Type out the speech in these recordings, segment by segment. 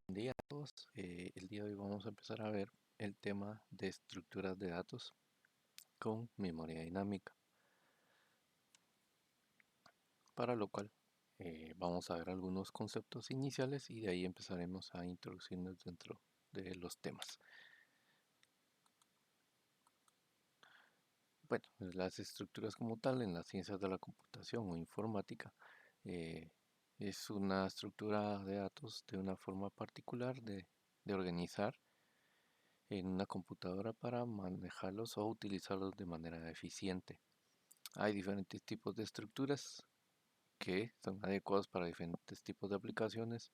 Buen día a todos. El día de hoy vamos a empezar a ver el tema de estructuras de datos con memoria dinámica, para lo cual vamos a ver algunos conceptos iniciales y de ahí empezaremos a introducirnos dentro de los temas. Bueno, las estructuras como tal en las ciencias de la computación o informática eh, es una estructura de datos de una forma particular de organizar en una computadora para manejarlos o utilizarlos de manera eficiente. Hay diferentes tipos de estructuras que son adecuados para diferentes tipos de aplicaciones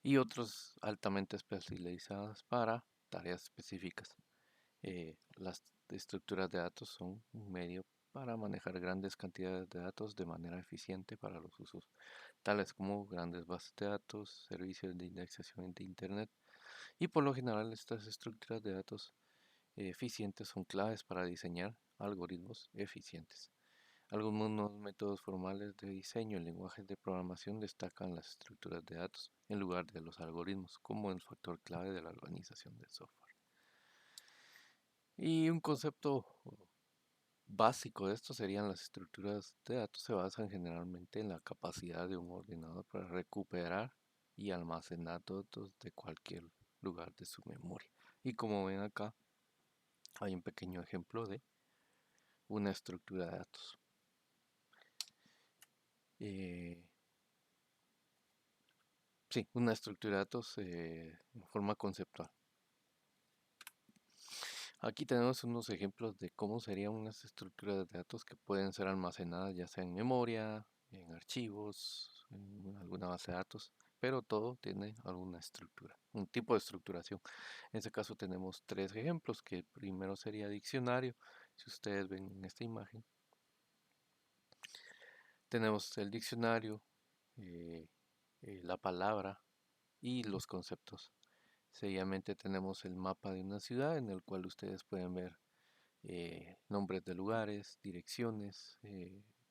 y otros altamente especializadas para tareas específicas. Las estructuras de datos son un medio para manejar grandes cantidades de datos de manera eficiente para los usos, tales como grandes bases de datos, servicios de indexación de Internet, y por lo general estas estructuras de datos eficientes son claves para diseñar algoritmos eficientes. Algunos métodos formales de diseño en lenguajes de programación destacan las estructuras de datos en lugar de los algoritmos como el factor clave de la organización del software. Y un concepto básico de esto serían las estructuras de datos se basan generalmente en la capacidad de un ordenador para recuperar y almacenar datos de cualquier lugar de su memoria. Y como ven acá, hay un pequeño ejemplo de una estructura de datos. Eh, sí, una estructura de datos en forma conceptual. Aquí tenemos unos ejemplos de cómo serían unas estructuras de datos que pueden ser almacenadas ya sea en memoria, en archivos, en alguna base de datos, pero todo tiene alguna estructura, un tipo de estructuración. En este caso tenemos tres ejemplos, que el primero sería diccionario. Si ustedes ven en esta imagen, tenemos el diccionario, eh, la palabra y los conceptos. Seguidamente tenemos el mapa de una ciudad en el cual ustedes pueden ver nombres de lugares, direcciones,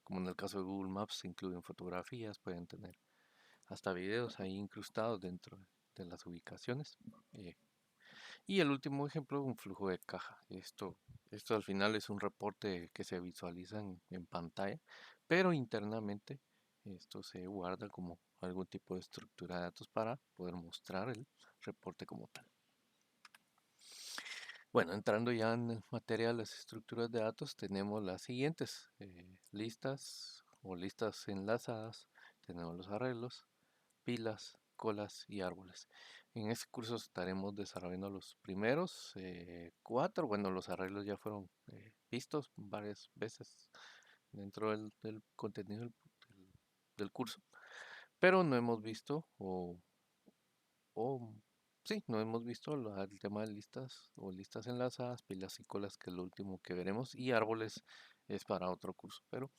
como en el caso de Google Maps se incluyen fotografías, pueden tener hasta videos ahí incrustados dentro de las ubicaciones. eh, y el último ejemplo, un flujo de caja. Esto al final es un reporte que se visualiza en pantalla, pero internamente esto se guarda como algún tipo de estructura de datos para poder mostrar el reporte como tal. Bueno, entrando ya en materia de las estructuras de datos, tenemos las siguientes listas o listas enlazadas, tenemos los arreglos, pilas, colas y árboles. En este curso estaremos desarrollando los primeros cuatro. Bueno, los arreglos ya fueron vistos varias veces dentro del contenido del curso, pero no hemos visto o sí, no hemos visto el tema de listas o listas enlazadas, pilas y colas, que es lo último que veremos, y árboles es para otro curso, pero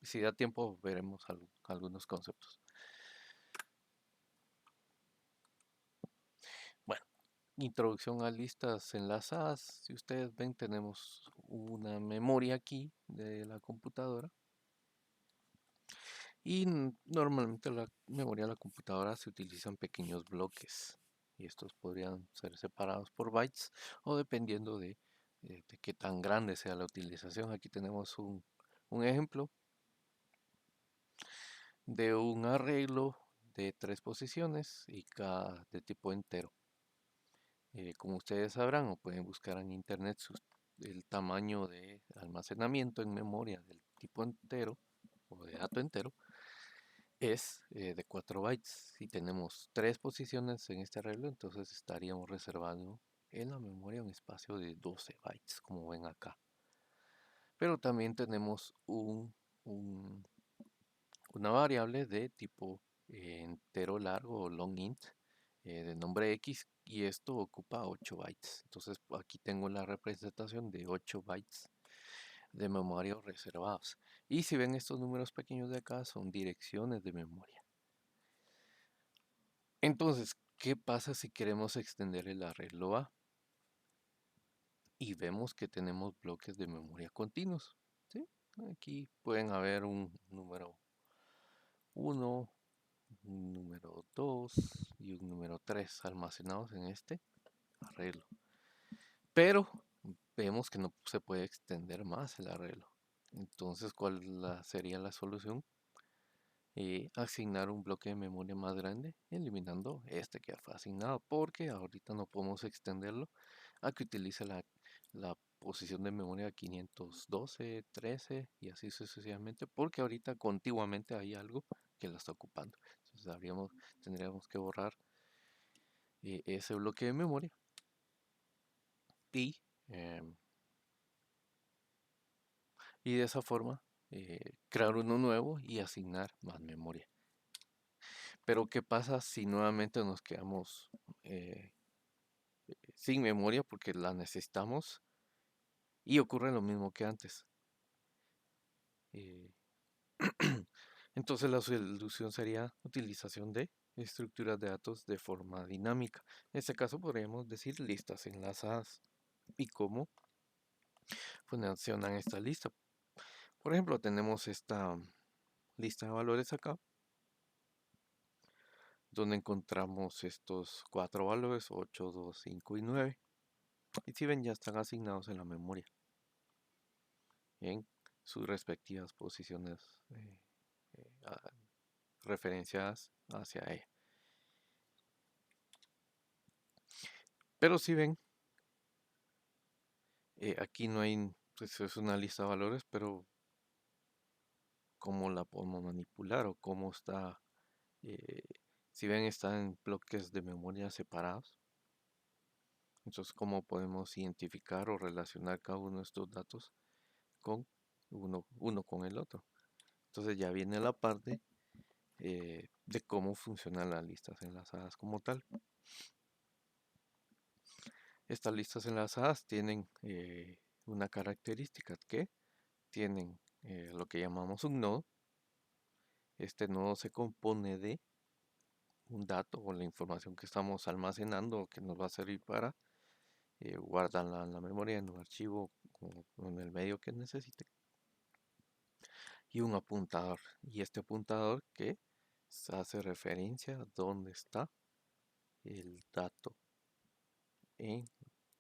si da tiempo veremos algunos conceptos. Bueno, introducción a listas enlazadas. Si ustedes ven, tenemos una memoria aquí de la computadora y normalmente la memoria de la computadora se utilizan pequeños bloques y estos podrían ser separados por bytes o dependiendo de qué tan grande sea la utilización. Aquí tenemos un ejemplo de un arreglo de 3 posiciones y cada de tipo entero. Como ustedes sabrán o pueden buscar en internet el tamaño de almacenamiento en memoria del tipo entero o de dato entero es de 4 bytes. Si tenemos 3 posiciones en este arreglo, entonces estaríamos reservando en la memoria un espacio de 12 bytes, como ven acá. Pero también tenemos un- una variable de tipo entero largo o long int de nombre X y esto ocupa 8 bytes. Entonces aquí tengo la representación de 8 bytes de memoria reservados. Y si ven estos números pequeños de acá son direcciones de memoria. Entonces, ¿qué pasa si queremos extender el arreglo A? Y vemos que tenemos bloques de memoria continuos. ¿Sí? Aquí pueden haber un número 1, un número 2 y un número 3 almacenados en este arreglo. Pero vemos que no se puede extender más el arreglo. Entonces, sería la solución? Asignar un bloque de memoria más grande, eliminando este que ya fue asignado, porque ahorita no podemos extenderlo a que utilice la posición de memoria 512, 13 y así sucesivamente, porque ahorita contiguamente hay algo que la está ocupando. Entonces tendríamos que borrar ese bloque de memoria y, em, y de esa forma crear uno nuevo y asignar más memoria. Pero ¿qué pasa si nuevamente nos quedamos sin memoria porque la necesitamos y ocurre lo mismo que antes? Eh, entonces la solución sería utilización de estructuras de datos de forma dinámica. En este caso podríamos decir listas enlazadas. ¿Y cómo funcionan esta lista? Por ejemplo, tenemos esta lista de valores acá, donde encontramos estos 4 valores, 8, 2, 5 y 9. Y si ven, ya están asignados en la memoria, en sus respectivas posiciones referenciadas hacia ella. Pero si ven, aquí no hay, pues es una lista de valores, pero cómo la podemos manipular o cómo está, eh, si ven, está en bloques de memoria separados. Entonces, ¿cómo podemos identificar o relacionar cada uno de estos datos con uno con el otro? Entonces ya viene la parte de cómo funcionan las listas enlazadas como tal. Estas listas enlazadas tienen una característica que tienen lo que llamamos un nodo. Este nodo se compone de un dato o la información que estamos almacenando o que nos va a servir para guardarla en la memoria, en un archivo o en el medio que necesite. Y un apuntador. Y este apuntador que hace referencia a dónde está el dato en,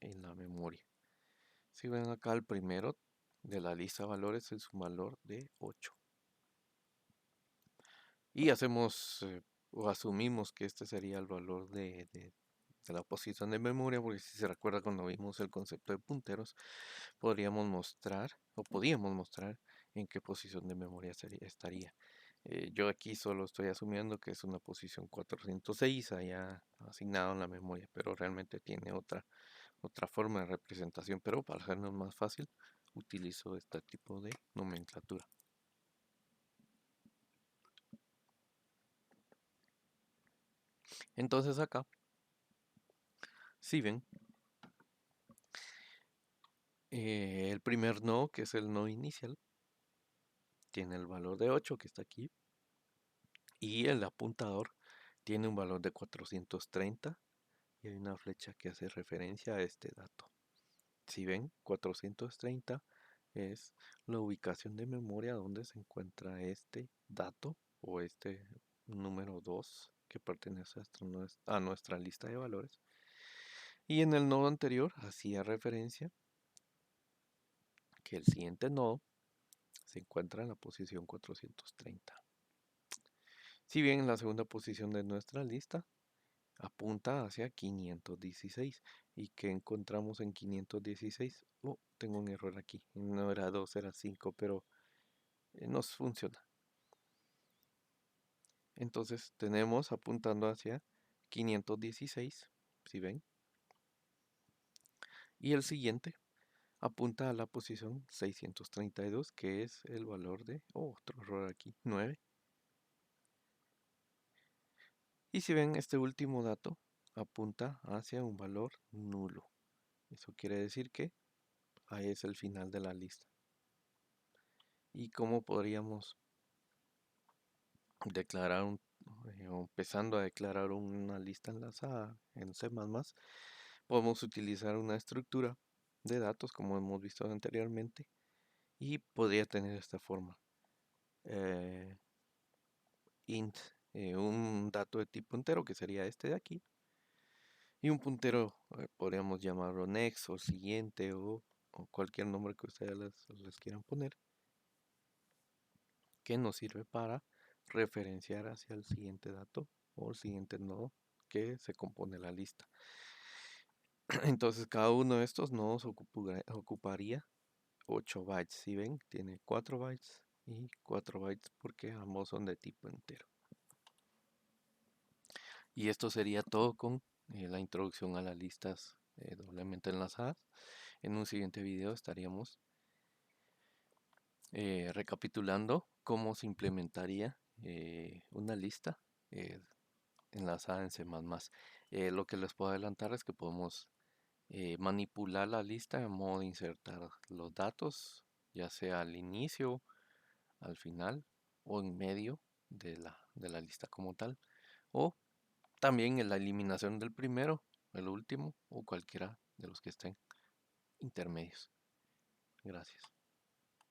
en la memoria. Si ven acá, el primero de la lista de valores es un valor de 8. Y hacemos o asumimos que este sería el valor de la posición de memoria, porque si se recuerda cuando vimos el concepto de punteros, podríamos mostrar o podíamos mostrar en qué posición de memoria estaría. Yo aquí solo estoy asumiendo que es una posición 406 allá asignado en la memoria, pero realmente tiene otra forma de representación, pero para hacernos más fácil, utilizo este tipo de nomenclatura. Entonces acá, si ven, el primer nodo, que es el nodo inicial, tiene el valor de 8 que está aquí, y el apuntador tiene un valor de 430 y hay una flecha que hace referencia a este dato. Si ven, 430 es la ubicación de memoria donde se encuentra este dato o este número 2 que pertenece a nuestra lista de valores. Y en el nodo anterior hacía referencia que el siguiente nodo se encuentra en la posición 430. Si bien en la segunda posición de nuestra lista apunta hacia 516. ¿Y qué encontramos en 516? Oh, tengo un error aquí. No era 2, era 5, pero nos funciona. Entonces tenemos apuntando hacia 516, si ven. Y el siguiente apunta a la posición 632, que es el valor de, otro error aquí, 9. Y si ven, este último dato apunta hacia un valor nulo. Eso quiere decir que ahí es el final de la lista. ¿Y cómo podríamos declarar o empezando a declarar una lista enlazada en C++? Podemos utilizar una estructura de datos como hemos visto anteriormente y podría tener esta forma. Int, un dato de tipo entero que sería este de aquí, Y un puntero, podríamos llamarlo next o siguiente o cualquier nombre que ustedes les quieran poner, que nos sirve para referenciar hacia el siguiente dato o el siguiente nodo que se compone la lista. Entonces cada uno de estos nodos ocuparía 8 bytes. Si ven, tiene 4 bytes y 4 bytes porque ambos son de tipo entero. Y esto sería todo con la introducción a las listas doblemente enlazadas. En un siguiente video estaríamos recapitulando cómo se implementaría una lista enlazada en C++. Lo que les puedo adelantar es que podemos manipular la lista en modo de insertar los datos, ya sea al inicio, al final o en medio de la lista como tal, o también en la eliminación del primero, el último o cualquiera de los que estén intermedios. Gracias.